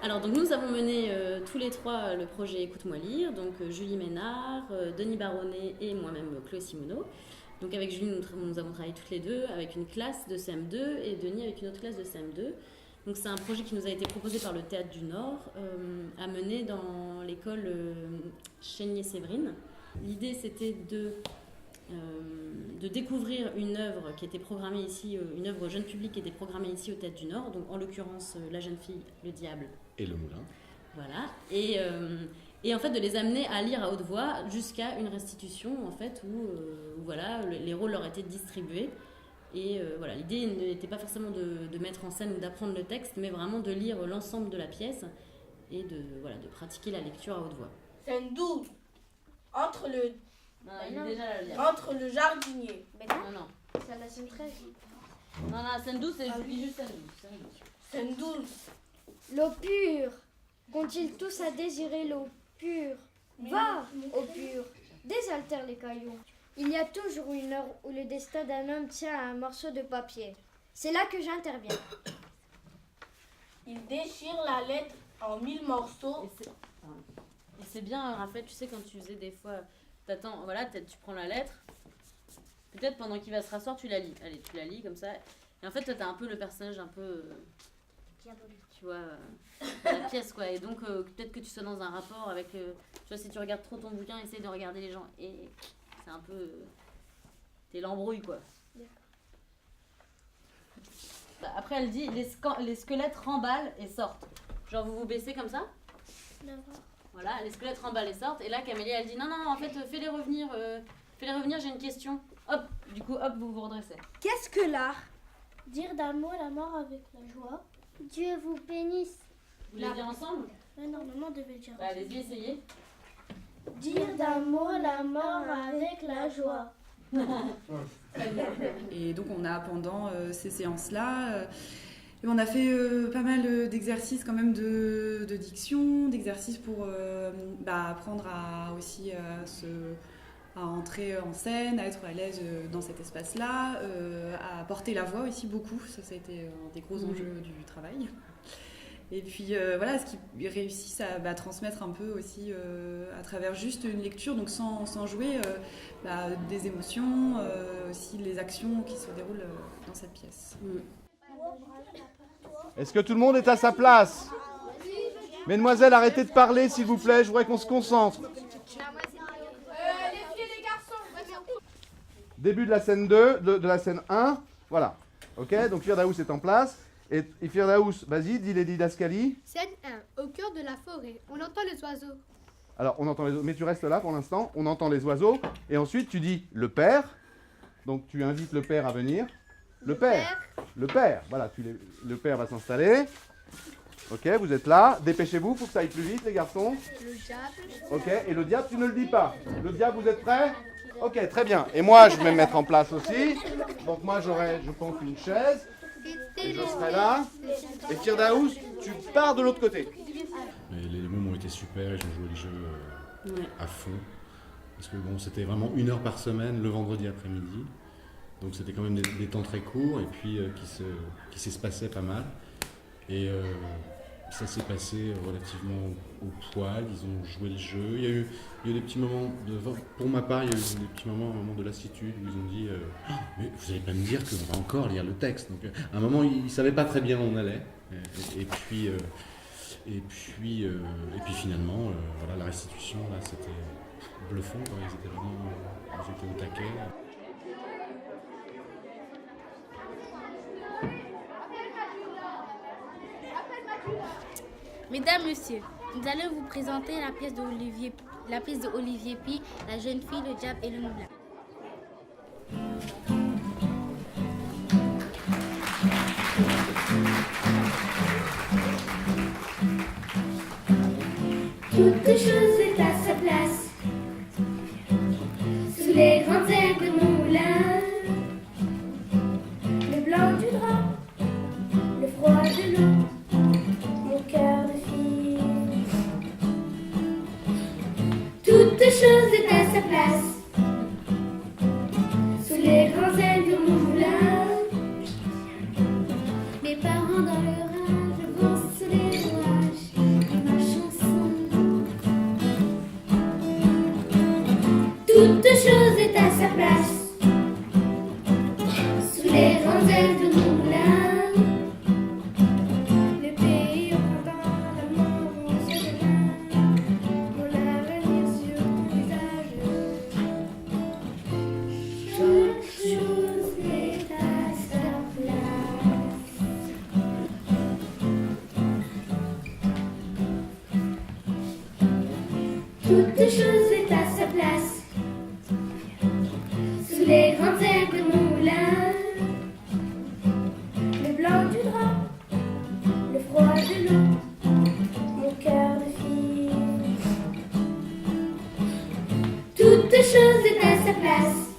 Alors donc nous avons mené tous les trois le projet Écoute-moi lire, donc Julie Ménard, Denis Baronnet et moi-même Chloé Simoneau. Donc avec Julie nous avons travaillé toutes les deux avec une classe de CM2 et Denis avec une autre classe de CM2. Donc c'est un projet qui nous a été proposé par le Théâtre du Nord à mener dans l'école Chénier-Séverine. L'idée c'était de découvrir une œuvre qui était programmée ici, une œuvre jeune public qui était programmée ici au Théâtre du Nord, donc en l'occurrence La jeune fille, le diable et le moulin. Voilà, et en fait de les amener à lire à haute voix jusqu'à une restitution en fait où voilà, les rôles leur étaient distribués. Et voilà, l'idée n'était pas forcément de mettre en scène ou d'apprendre le texte, mais vraiment de lire l'ensemble de la pièce et de pratiquer la lecture à haute voix. Scène 12. Entre le... Non, il est déjà là, le diable. Entre le jardinier. Non. C'est la scène 13. Non, scène 12, c'est juste scène 12. Scène 12. L'eau pure. Qu'ont-ils tous à désirer l'eau pure? Va, eau pure, désaltère les cailloux. Il y a toujours une heure où le destin d'un homme tient à un morceau de papier. C'est là que j'interviens. Il déchire la lettre en 1000 morceaux. Et c'est bien, Raphaël, tu sais, quand tu faisais des fois... T'attends, voilà, tu prends la lettre. Peut-être pendant qu'il va se rasseoir, tu la lis. Allez, tu la lis comme ça. Et en fait, toi, t'as un peu le personnage un peu... tu vois, la pièce, quoi. Et donc, peut-être que tu sois dans un rapport avec... tu vois, si tu regardes trop ton bouquin, essaye de regarder les gens. Et c'est un peu... t'es l'embrouille, quoi. Après, elle dit, les squelettes remballent et sortent. Genre, vous vous baissez comme ça? D'accord. Voilà, les squelettes remballent et sortent. Et là, Camélie, elle dit, non, en fait, fais-les revenir, j'ai une question. Hop, du coup, hop, vous vous redressez. Qu'est-ce que l'art? Dire d'un mot la mort avec la joie. Dieu vous bénisse. Vous voulez dire ensemble? Mais normalement, on devait le dire. Bah, allez-y, essayez. Dire d'un mot la mort avec la joie. Et donc on a pendant ces séances-là, on a fait pas mal d'exercices quand même de diction, d'exercices pour apprendre à entrer en scène, à être à l'aise dans cet espace-là, à porter la voix aussi beaucoup, ça a été un des gros enjeux du travail. Et puis voilà, ce qu'ils réussissent à transmettre un peu aussi à travers juste une lecture, donc sans jouer des émotions, aussi les actions qui se déroulent dans cette pièce. Est-ce que tout le monde est à sa place? Mesdemoiselles, arrêtez de parler s'il vous plaît, je voudrais qu'on se concentre. Les filles et les garçons. Début de la scène 2, de la scène 1, voilà. Ok, donc Firdaus est en place. Et Firdaus, vas-y, dis les didascalies. Scène 1, au cœur de la forêt, on entend les oiseaux. Alors, on entend les oiseaux, mais tu restes là pour l'instant, on entend les oiseaux, et ensuite tu dis le père, donc tu invites le père à venir. Le père, voilà, le père va s'installer. Ok, vous êtes là, dépêchez-vous, pour que ça aille plus vite les garçons. Le diable. Ok, et le diable, tu ne le dis pas. Le diable, vous êtes prêts? Ok, très bien. Et moi, je vais me mettre en place aussi. Donc moi, j'aurai, je pense, une chaise. Et je serai là. Et Firdaus, tu pars de l'autre côté. Les mômes ont été super, ils ont joué le jeu à fond. Parce que bon, c'était vraiment 1 heure par semaine, le vendredi après-midi. Donc c'était quand même des temps très courts et puis qui s'espaçaient pas mal. Et ça s'est passé relativement au poil, ils ont joué le jeu. Il y a eu des petits moments, pour ma part, il y a eu des petits moments, un moment de lassitude où ils ont dit mais vous n'allez pas me dire qu'on va encore lire le texte. Donc à un moment, ils ne savaient pas très bien où on allait. Et puis finalement, voilà, la restitution, là, c'était bluffant. Quoi. Ils étaient au taquet. Mesdames, Messieurs, nous allons vous présenter la pièce de Olivier Py, La jeune fille, le diable et le moulin. Toute chose est à sa place, sous les grands airs de mon moulin. Le blanc du drap, le froid de l'eau, mon cœur de fille. Toute chose est à sa place, sous les grands airs de mon moulin. Mes parents dans leur âge vont se les voir. Toute chose est à sa place. Sous les grands airs de mon moulin, le blanc du drap, le froid de l'eau, mon cœur de fille. Toute chose est à sa place.